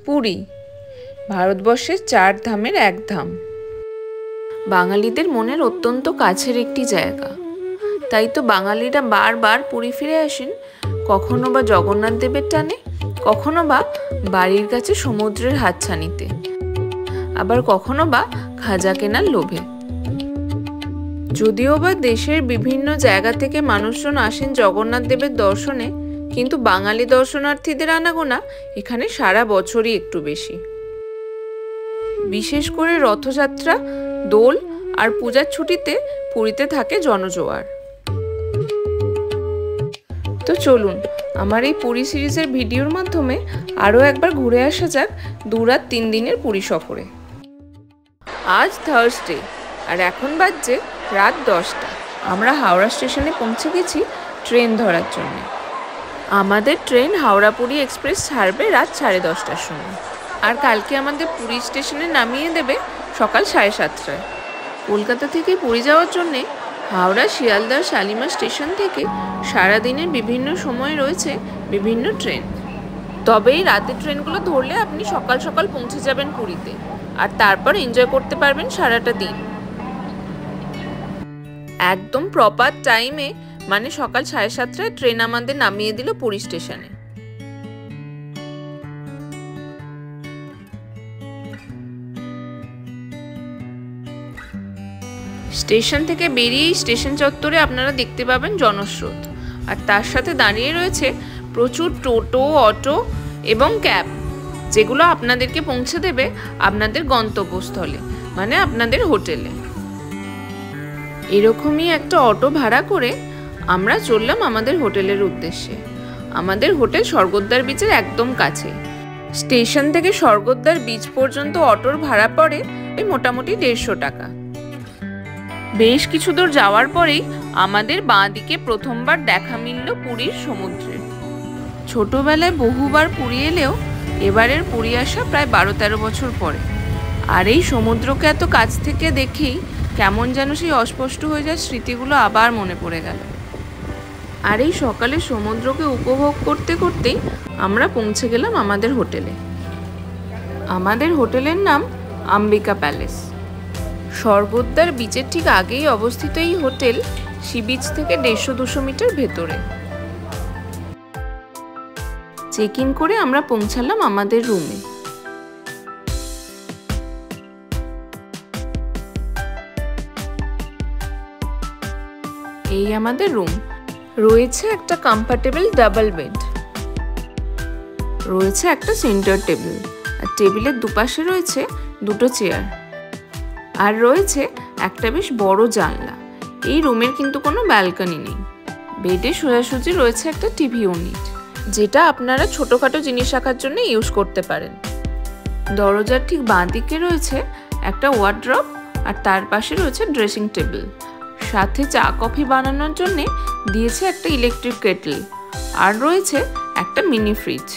পুরী, ভারতবর্ষের 4 ধামের এক ধাম। বাঙালিদের মনের অত্যন্ত কাছের একটি জায়গা। তাই তো বাঙালিরা বারবার পুরী ফিরে আসেন, কখনো বা জগন্নাথ দেবের টানে, কখনো বা বাড়ির কাছে সমুদ্রের হাতছানিতে, আবার কখনো বা খাজা কেনার লোভে। যদিও বা দেশের বিভিন্ন জায়গা থেকে মানুষজন আসেন জগন্নাথ দেবের দর্শনে, কিন্তু বাঙালি দর্শনার্থীদের আনাগোনা এখানে সারা বছরই একটু বেশি। বিশেষ করে রথযাত্রা, দোল আর পূজার ছুটিতে পুরীতে থাকে জনজোয়ার। তো চলুন আমার এই পুরী সিরিজের ভিডিওর মাধ্যমে আরও একবার ঘুরে আসা যাক 2 রাত 3 দিনের পুরী সফরে। আজ থার্সডে আর এখন বাজছে রাত 10টা। আমরা হাওড়া স্টেশনে পৌঁছে গেছি ট্রেন ধরার জন্য। আমাদের ট্রেন হাওড়া পুরী এক্সপ্রেস ছাড়বে রাত 10:30টার সময়, আর কালকে আমাদের পুরী স্টেশনে নামিয়ে দেবে সকাল 7:30টায়। কলকাতা থেকে পুরী যাওয়ার জন্যে হাওড়া, শিয়ালদা, শালিমার স্টেশন থেকে সারাদিনের বিভিন্ন সময় রয়েছে বিভিন্ন ট্রেন। তবে এই রাতের ট্রেনগুলো ধরলে আপনি সকাল সকাল পৌঁছে যাবেন পুরীতে, আর তারপর এনজয় করতে পারবেন সারাটা দিন। একদম প্রপার টাইমে, মানে সকাল 7:30টায় ট্রেন আমাদের নামিয়ে দিল পুরী স্টেশনে। স্টেশন থেকে বেরিয়েই স্টেশন চত্বরে আপনারা দেখতে পাবেন জনস্রোত, আর তার সাথে দাঁড়িয়ে রয়েছে প্রচুর টোটো, অটো এবং ক্যাব, যেগুলো আপনাদেরকে পৌঁছে দেবে আপনাদের গন্তব্যস্থলে, মানে আপনাদের হোটেলে। এরকমই একটা অটো ভাড়া করে আমরা চললাম আমাদের হোটেলের উদ্দেশ্যে। আমাদের হোটেল স্বর্গদ্বার বিচের একদম কাছে। স্টেশন থেকে স্বর্গদ্বার বিচ পর্যন্ত অটোর ভাড়া পড়ে মোটামুটি 150 টাকা। বেশ কিছু দূর যাওয়ার পরেই আমাদের বাঁ দিকে প্রথমবার দেখা মিলল পুরীর সমুদ্রের। ছোটবেলায় বহুবার পুরী এলেও এবারের পুরী আসা প্রায় 12-13 বছর পরে। আর এই সমুদ্রকে এত কাছ থেকে দেখেই কেমন যেন সেই অস্পষ্ট হয়ে যায় স্মৃতিগুলো আবার মনে পড়ে গেল। আর এই সকালে সমুদ্রকে উপভোগ করতে করতেই আমরা পৌঁছে গেলাম আমাদের হোটেলে। আমাদের হোটেলের নাম অম্বিকা প্যালেস। স্বর্গদ্বার বিচের ঠিক আগেই অবস্থিত এই হোটেল সি বিচ থেকে 150-200 মিটার ভেতরে। চেক ইন করে আমরা পৌঁছালাম আমাদের রুমে। এই আমাদের রুম। রয়েছে একটা কমফোর্টেবল ডাবল বেড, রয়েছে একটা সেন্টার টেবিল, আর টেবিলের দুপাশে রয়েছে 2টো চেয়ার, আর রয়েছে একটা বেশ বড় জানলা। এই রুমের কিন্তু কোনো ব্যালকনি নেই। বেডে সোজাসুজি রয়েছে একটা টিভি ইউনিট, যেটা আপনারা ছোটখাটো জিনিস রাখার জন্য ইউজ করতে পারেন। দরজার ঠিক বাঁ দিকে রয়েছে একটা ওয়ার্ড্রপ, আর তার পাশে রয়েছে ড্রেসিং টেবিল। সাথে চা কফি বানানোর জন্য দিয়েছে একটা ইলেকট্রিক কেটল, আর রয়েছে একটা মিনি ফ্রিজ।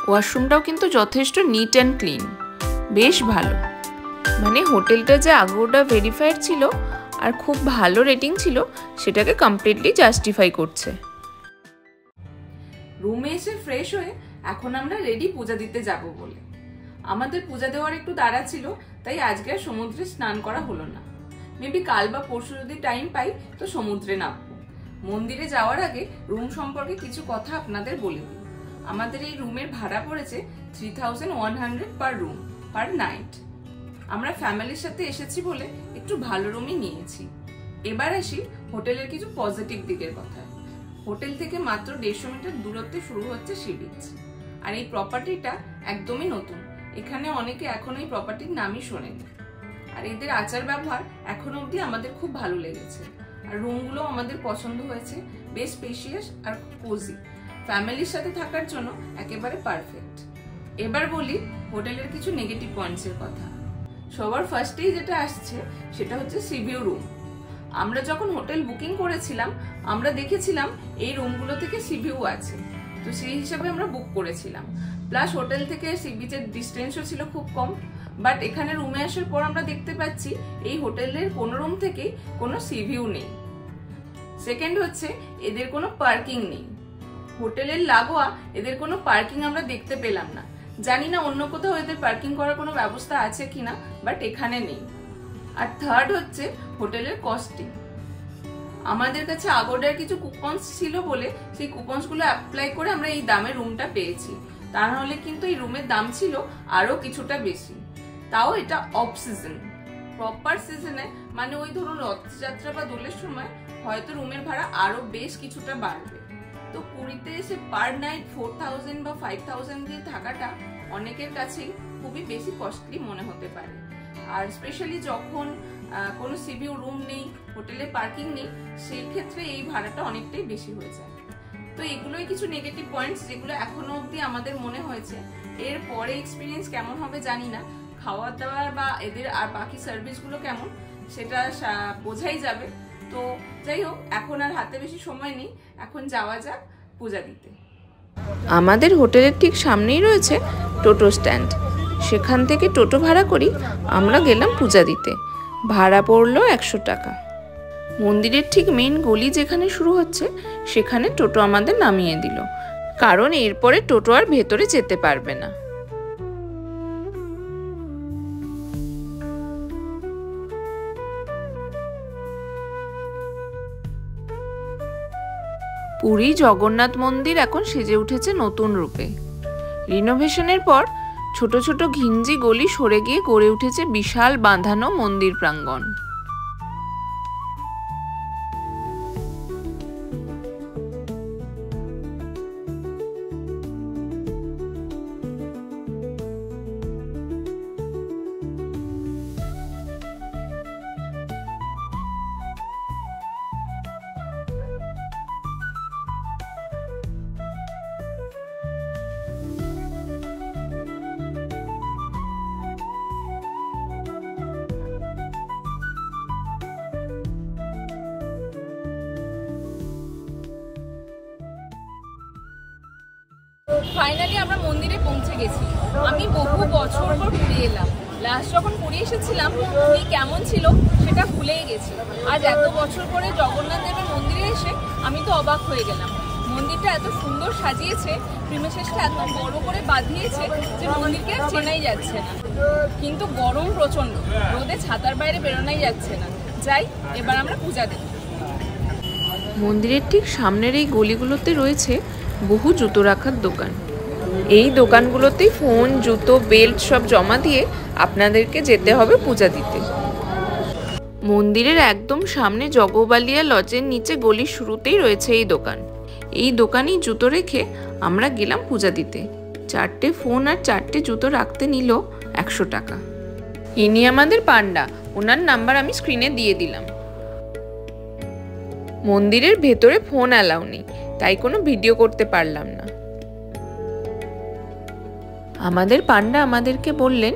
ওয়াশরুমটাও কিন্তু যথেষ্ট নিট অ্যান্ড ক্লিন, বেশ ভালো। মানে হোটেলটা যে আগোডা ভেরিফাইড ছিল আর খুব ভালো রেটিং ছিল, সেটাকে কমপ্লিটলি জাস্টিফাই করছে। রুমে এসে ফ্রেশ হয়ে এখন আমরা রেডি পূজা দিতে যাব বলে। আমাদের পূজা দেওয়ার একটু তাড়া ছিল, তাই আজকে সমুদ্রে স্নান করা হলো না। মেবি কাল বা পরশু যদি টাইম পাই তো সমুদ্রে নামবো। মন্দিরে যাওয়ার আগে রুম সম্পর্কে কিছু কথা আপনাদের বলে দিই। আমাদের এই রুমের ভাড়া পড়েছে 3100 পার রুম পার নাইট। আমরা ফ্যামিলির সাথে এসেছি বলে একটু ভালো রুমই নিয়েছি। এবার আসি হোটেলের কিছু পজিটিভ দিকের কথা। হোটেল থেকে মাত্র 150 মিটার দূরত্বে শুরু হচ্ছে সি বিচ। আর এই প্রপার্টিটা একদমই নতুন, এখানে অনেকে এখন এই প্রপার্টির নামই শোনেনি। আর এদের আচার ব্যবহার এখনো অবধি আমাদের খুব ভালো লেগেছে। আর রুমগুলো আমাদের পছন্দ হয়েছে, বেশ স্পেশিয়াস আর কোজি। ফ্যামিলির সাথে থাকার জন্য একেবারে পারফেক্ট। এবার বলি হোটেলের কিছু নেগেটিভ পয়েন্টসের কথা। সবার ফার্স্টেই যেটা আসছে সেটা হচ্ছে সিভিউ রুম। আমরা যখন হোটেল বুকিং করেছিলাম আমরা দেখেছিলাম এই রুমগুলো থেকে সিভিউ আছে, তো সেই হিসাবে আমরা বুক করেছিলাম। প্লাস হোটেল থেকে সি বিচের ডিস্টেন্সও ছিল খুব কম। বাট এখানে রুমে আসার পর আমরা দেখতে পাচ্ছি এই হোটেলের কোনো রুম থেকেই কোনো সিভিউ নেই। সেকেন্ড হচ্ছে এদের কোনো পার্কিং নেই। হোটেলের লাগোয়া এদের কোনো পার্কিং আমরা দেখতে পেলাম না। জানি না অন্য কোথাও এদের পার্কিং করার কোনো ব্যবস্থা আছে কিনা, বাট এখানে নেই। আর থার্ড হচ্ছে হোটেলের কস্টিং। আমাদের কাছে আগোডার কিছু কুপনস ছিল বলে সেই কুপনস গুলো অ্যাপ্লাই করে আমরা এই দামে রুমটা পেয়েছি। তা নাহলে কিন্তু এই রুমের দাম ছিল আরো কিছুটা বেশি। তাও এটা অফ সিজন। প্রপার সিজনে মানে ওই ধরুন রথযাত্রা বা দোলের সময় হয়তো রুমের ভাড়া আরো বেশ কিছুটা বাড়বে। তো পুরীতে এসে পার নাইট 4000 বা 5000 দিয়ে থাকাটা অনেকের কাছেই খুবই বেশি কস্টলি মনে হতে পারে। আর স্পেশালি যখন কোনো সিভিউ রুম নেই, হোটেলে পার্কিং নেই, সেই ক্ষেত্রে এই ভাড়াটা অনেকটাই বেশি হয়ে যায়। তো এগুলোই কিছু নেগেটিভ পয়েন্টস যেগুলো এখনো অবধি আমাদের মনে হয়েছে। এর পরে এক্সপিরিয়েন্স কেমন হবে জানি না। খাওয়া দাওয়া বা এদের আর বাকি সার্ভিসগুলো কেমন সেটা বোঝাই যাবে। তো যাই হোক, এখন আর হাতে বেশি সময় নেই, এখন যাওয়া যাক পূজা দিতে। আমাদের হোটেলের ঠিক সামনেই রয়েছে টোটো স্ট্যান্ড। সেখান থেকে টোটো ভাড়া করি আমরা গেলাম পূজা দিতে। ভাড়া পড়লো 100 টাকা। মন্দিরের ঠিক মেইন গলি যেখানে শুরু হচ্ছে সেখানে টোটো আমাদের নামিয়ে দিল, কারণ এরপরে টোটো আর ভেতরে যেতে পারবে না। পুরী জগন্নাথ মন্দির এখন সেজে উঠেছে নতুন রূপে। রিনোভেশনের পর ছোট ছোট ঘিঞ্জি গলি সরে গিয়ে গড়ে উঠেছে বিশাল বাঁধানো মন্দির প্রাঙ্গণ। ফাইনালি আমরা মন্দিরে পৌঁছে গেছি। আমি বহু বছর পর পুরী এলাম। লাস্ট যখন পুরী এসেছিলাম পুরী কেমন ছিল সেটা ভুলেই গেছি। আজ এত বছর পরে জগন্নাথ দেবের মন্দিরে এসে আমি তো অবাক হয়ে গেলাম। মন্দিরটা এত সুন্দর সাজিয়েছে, প্রিমিসেসটা এত বড় করে বাঁধিয়েছে যে মন্দিরকে আর চেনাই যাচ্ছে না। কিন্তু গরম প্রচন্ড, রোদে ছাতার বাইরে বেরোনাই যাচ্ছে না। যাই, এবার আমরা পূজা দেব। মন্দিরের ঠিক সামনের এই গলিগুলোতে রয়েছে বহু জুতো রাখার দোকান। এই দোকানগুলোতেই ফোন, জুতো, বেল্ট সব জমা দিয়ে আপনাদেরকে যেতে হবে পূজা দিতে। মন্দিরের একদম সামনে জগবালিয়া লজের নিচে গলির শুরুতেই রয়েছে এই দোকান। এই দোকানেই জুতো রেখে আমরা গেলাম পূজা দিতে। 4টে ফোন আর 4টে জুতো রাখতে নিল 100 টাকা। ইনি আমাদের পান্ডা, ওনার নাম্বার আমি স্ক্রিনে দিয়ে দিলাম। মন্দিরের ভেতরে ফোন অ্যালাউ নেই, তাই কোনো ভিডিও করতে পারলাম না। আমাদের পান্ডা আমাদেরকে বললেন,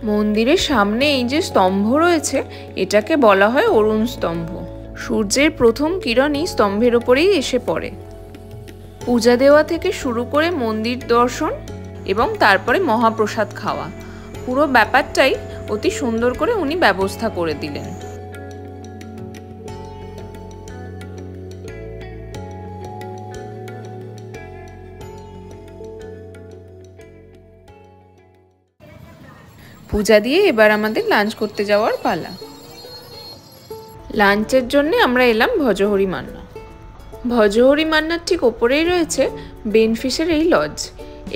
মন্দিরের সামনে এই যে স্তম্ভ রয়েছে এটাকে বলা হয় অরুণ স্তম্ভ। সূর্যের প্রথম কিরণই স্তম্ভের ওপরেই এসে পড়ে। পূজা দেওয়া থেকে শুরু করে মন্দির দর্শন এবং তারপরে মহাপ্রসাদ খাওয়া, পুরো ব্যাপারটাই অতি সুন্দর করে উনি ব্যবস্থা করে দিলেন। পূজা দিয়ে এবার আমাদের লাঞ্চ করতে যাওয়ার পালা। লাঞ্চের জন্য আমরা এলাম ভজহরি মান্না। ভজহরি মান্নার ঠিক ওপরেই রয়েছে বেনফিশের এই লজ।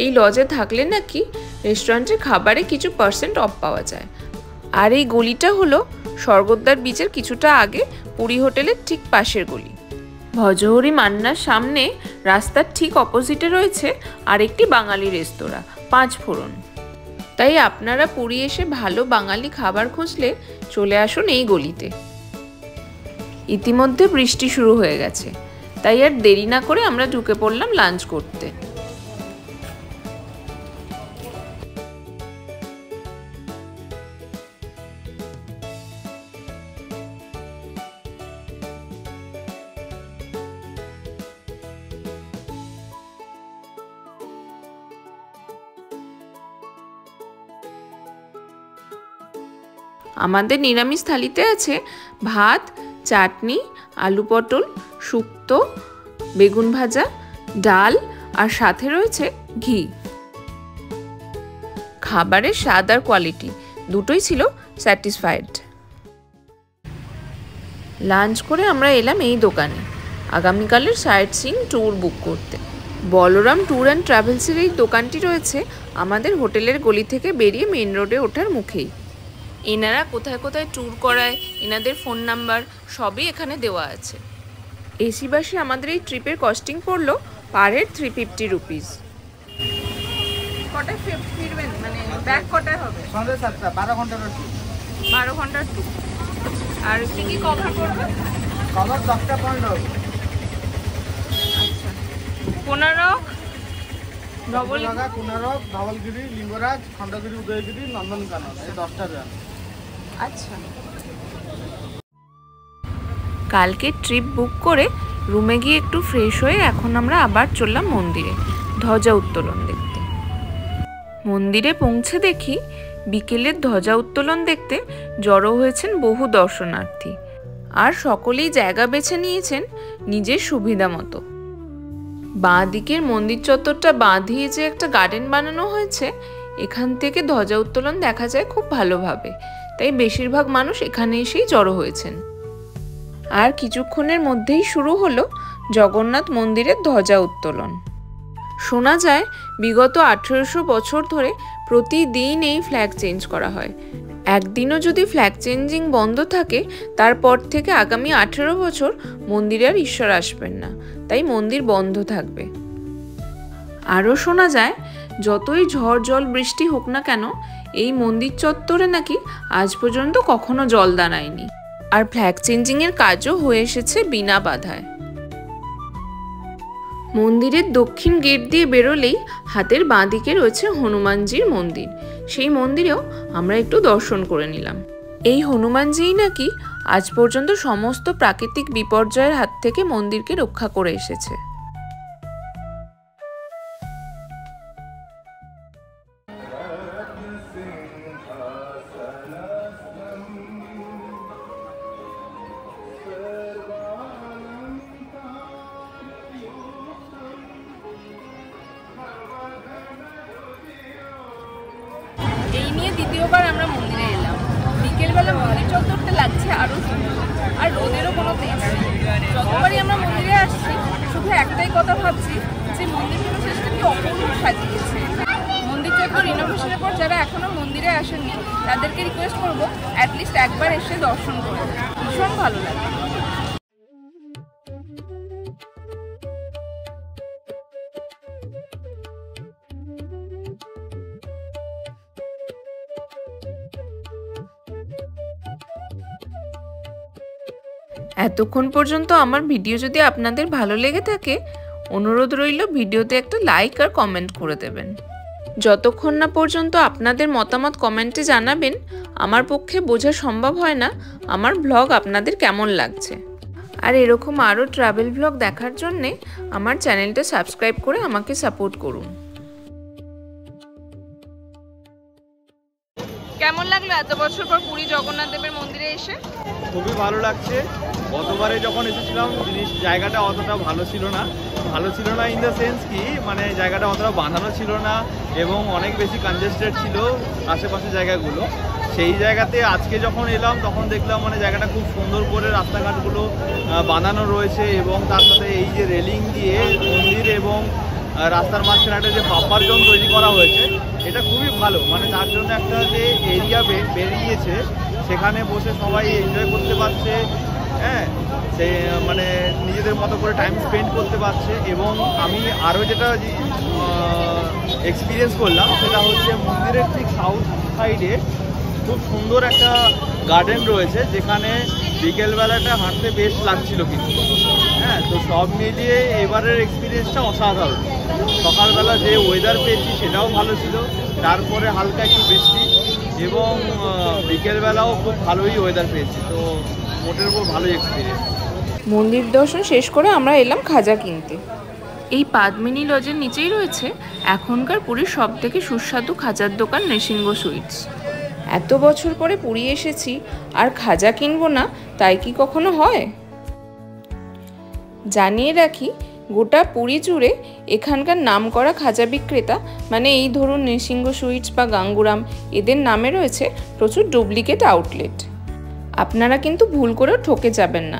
এই লজে থাকলে নাকি রেস্টুরেন্টের খাবারে কিছু % অফ পাওয়া যায়। আর এই গলিটা হলো স্বর্গদ্বার বিচের কিছুটা আগে পুরী হোটেলের ঠিক পাশের গলি। ভজহরি মান্নার সামনে রাস্তার ঠিক অপোজিটে রয়েছে আরেকটি বাঙালি রেস্তোরাঁ, 5 ফোড়ন। তাই আপনারা পুরী এসে ভালো বাঙালি খাবার খুঁজলে চলে আসুন এই গলিতে। ইতিমধ্যে বৃষ্টি শুরু হয়ে গেছে, তাই আর দেরি না করে আমরা ঢুকে পড়লাম লাঞ্চ করতে। আমাদের নিরামিষ থালিতে আছে ভাত, চাটনি, আলু পটল, শুক্তো, বেগুন ভাজা, ডাল, আর সাথে রয়েছে ঘি। খাবারের স্বাদ আর কোয়ালিটি দুটোই ছিল স্যাটিসফাইড। লাঞ্চ করে আমরা এলাম এই দোকানে আগামীকালের সাইট সিইং ট্যুর বুক করতে। বলরাম ট্যুর অ্যান্ড ট্রাভেলসের এই দোকানটি রয়েছে আমাদের হোটেলের গলি থেকে বেরিয়ে মেন রোডে ওঠার মুখেই। এনারা কোথায় কোথায় ট্যুর করায়, এনাদের ফোন নাম্বার সবই এখানে দেওয়া আছে। এসি বাসে আমাদের এই ট্রিপের কস্টিং পড়লো পার হেড 350 রুপিস। কটায় ফিরবেন, মানে ব্যাক কটায় হবে? সন্ধ্যে 7টা, 12 ঘন্টার ট্যুর। 12 ঘন্টার ট্যুর। আর কি কি কভার করবে? কভার 10টা পয়েন্ট হবে। আচ্ছা, কোনারক, ধবলগা, কোনারক, ধবলগিরি, লিঙ্গরাজ, খণ্ডগিরি, উদয়গিরি, নন্দনকানন, এই 10টা জায়গা। আচ্ছা। কালকে ট্রিপ বুক করে রুমে গিয়ে একটু ফ্রেশ হয়ে এখন আমরা আবার চললাম মন্দিরে ধ্বজা উত্তোলন দেখতে। মন্দিরে পৌঁছে দেখি বিকেলের ধ্বজা উত্তোলন দেখতে জড়ো হয়েছেন বহু দর্শনার্থী, আর সকলেই জায়গা বেছে নিয়েছেন নিজের সুবিধা মতো। বাঁ দিকের মন্দির চত্বরটা বাঁধিয়ে যে একটা গার্ডেন বানানো হয়েছে, এখান থেকে ধ্বজা উত্তোলন দেখা যায় খুব ভালোভাবে, তাই বেশিরভাগ মানুষ এখানে এসেই জড়ো হয়েছেন। আর কিছুক্ষণের মধ্যেই শুরু হলো জগন্নাথ মন্দিরের ধ্বজা উত্তোলন। শোনা যায় বিগত 1800 বছর ধরে প্রতিদিন এই ফ্ল্যাগ চেঞ্জ করা হয়। একদিনও যদি ফ্ল্যাগ চেঞ্জিং বন্ধ থাকে, তারপর থেকে আগামী 18 বছর মন্দিরে আর ঈশ্বর আসবেন না, তাই মন্দির বন্ধ থাকবে। আরও শোনা যায় যতই ঝড় জল বৃষ্টি হোক না কেন, এই মন্দির চত্বরে নাকি আজ পর্যন্ত কখনো জল দাঁড়ায়নি, আর ফ্ল্যাগ চেঞ্জিংয়ের কাজও হয়ে এসেছে বিনা বাধায়। মন্দিরের দক্ষিণ গেট দিয়ে বেরোলেই হাতের বাঁ দিকে রয়েছে হনুমানজির মন্দির। সেই মন্দিরেও আমরা একটু দর্শন করে নিলাম। এই হনুমানজিই নাকি আজ পর্যন্ত সমস্ত প্রাকৃতিক বিপর্যয়ের হাত থেকে মন্দিরকে রক্ষা করে এসেছে। এই নিয়ে দ্বিতীয়বার আমরা মন্দিরে এলাম। বিকেলবেলা মন্দির চত্বরটা লাগছে আরো সুন্দর, আর রোদেরও কোনো তেজ নেই। যতবারই আমরা মন্দিরে আসছি শুধু একটাই কথা ভাবছি যে মন্দিরগুলো শেষটা কি অপূর্ব সাজিয়েছে। মন্দির চত্বর রিনোভেশনের পর যারা এখনো মন্দিরে আসেননি তাদেরকে রিকোয়েস্ট করবো অ্যাটলিস্ট একবার এসে দর্শন করো, ভীষণ ভালো লাগে। এতক্ষণ পর্যন্ত আমার ভিডিও যদি আপনাদের ভালো লেগে থাকে, অনুরোধ রইল ভিডিওতে একটা লাইক আর কমেন্ট করে দেবেন। যতক্ষণ না পর্যন্ত আপনাদের মতামত কমেন্টে জানাবেন, আমার পক্ষে বোঝা সম্ভব হয় না আমার ব্লগ আপনাদের কেমন লাগছে। আর এরকম আরও ট্রাভেল ব্লগ দেখার জন্যে আমার চ্যানেলটা সাবস্ক্রাইব করে আমাকে সাপোর্ট করুন। কেমন লাগলো এত বছর পর পুরী জগন্নাথ দেবের মন্দিরে এসে? খুবই ভালো লাগছে। গতবারে যখন এসেছিলাম জায়গাটা অতটা ভালো ছিল না ইন দ্য সেন্স কি, মানে জায়গাটা অতটা বাঁধানো ছিল না এবং অনেক বেশি কনজেস্টেড ছিল আশেপাশে জায়গাগুলো। সেই জায়গাতে আজকে যখন এলাম তখন দেখলাম মানে জায়গাটা খুব সুন্দর করে রাস্তাঘাটগুলো বাঁধানো রয়েছে, এবং তার সাথে এই যে রেলিং দিয়ে মন্দির এবং রাস্তার মাঝখানে একটা যে বাম্পার জোন তৈরি করা হয়েছে, এটা খুবই ভালো। মানে তার জন্য একটা যে এরিয়া বেরিয়েছে, সেখানে বসে সবাই এনজয় করতে পারছে, হ্যাঁ, সে মানে নিজেদের মতো করে টাইম স্পেন্ড করতে পারছে। এবং আমি আরও যেটা এক্সপিরিয়েন্স করলাম সেটা হচ্ছে মন্দিরের ঠিক সাউথ সাইডে খুব সুন্দর একটা গার্ডেন রয়েছে, যেখানে বিকেলবেলাটা হাঁটতে বেশ লাগছিল কিন্তু, হ্যাঁ। তো সব মিলিয়ে এবারের এক্সপিরিয়েন্সটা অসাধারণ। সকালবেলা যে ওয়েদার পেয়েছি সেটাও ভালো ছিল, তারপরে হালকা একটু বৃষ্টি, এবং বিকেলবেলাও খুব ভালোই ওয়েদার পেয়েছি। তো মোটের উপর ভালোই এক্সপিরিয়েন্স। মন্দির দর্শন শেষ করে আমরা এলাম খাজা কিনতে। এই পাদমিনী লজের নিচেই রয়েছে এখনকার পুরীর সব থেকে সুস্বাদু খাজার দোকান নৃসিংহ সুইটস। এত বছর পরে পুরী এসেছি আর খাজা কিনবো না, তাই কি কখনো হয়? জানিয়ে রাখি, গোটা পুরী জুড়ে এখানকার নামকরা খাজা বিক্রেতা মানে এই ধরুন নৃসিংহ সুইটস বা গাঙ্গুরাম এদের নামে রয়েছে প্রচুর ডুপ্লিকেট আউটলেট। আপনারা কিন্তু ভুল করেও ঠকে যাবেন না।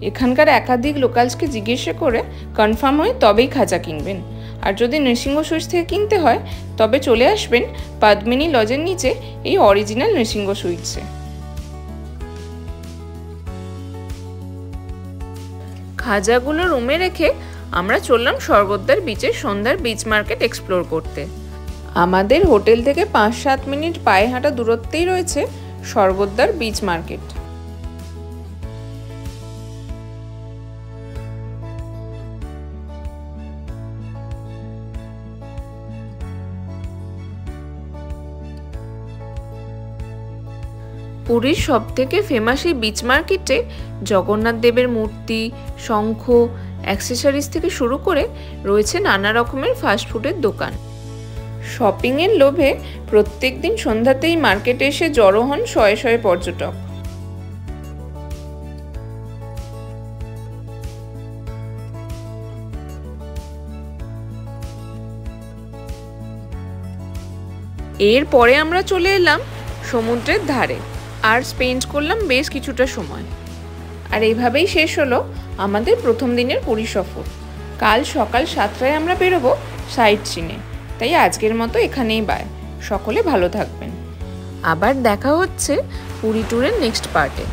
এখানকার একাধিক লোকালসকে জিজ্ঞাসা করে কনফার্ম হয়ে তবেই খাজা কিনবেন। আর যদি নৃসিংহ সুইটস থেকে কিনতে হয় তবে চলে আসবেন পদ্মিনী লজের নিচে এই অরিজিনাল নৃসিংহ সুইটসে। খাজাগুলো রুমে রেখে আমরা চললাম স্বর্গদ্বার বিচের সন্ধ্যার বিচ মার্কেট এক্সপ্লোর করতে। আমাদের হোটেল থেকে 5-7 মিনিট পায়ে হাঁটা দূরত্বেই রয়েছে স্বর্গদ্বার বিচ মার্কেট। পুরীর সবথেকে ফেমাস এই বিচ মার্কেটে জগন্নাথ দেবের মূর্তি, শঙ্খ, অ্যাক্সেসরিজ থেকে শুরু করে রয়েছে নানা রকমের ফাস্টফুডের দোকান। শপিংয়ের লোভে প্রত্যেক দিন সন্ধ্যাতেই মার্কেটে এসে জড়ো হন শয়ে শয়ে পর্যটক। এরপরে আমরা চলে এলাম সমুদ্রের ধারে আর স্পেন্ড করলাম বেশ কিছুটা সময়। আর এইভাবেই শেষ হলো আমাদের প্রথম দিনের পুরী সফর। কাল সকাল 7টায় আমরা বেরোবো সাইট সিনে। তাই আজকের মতো এখানেই বাই। সকলে ভালো থাকবেন। আবার দেখা হচ্ছে পুরী ট্যুরের নেক্সট পার্টে।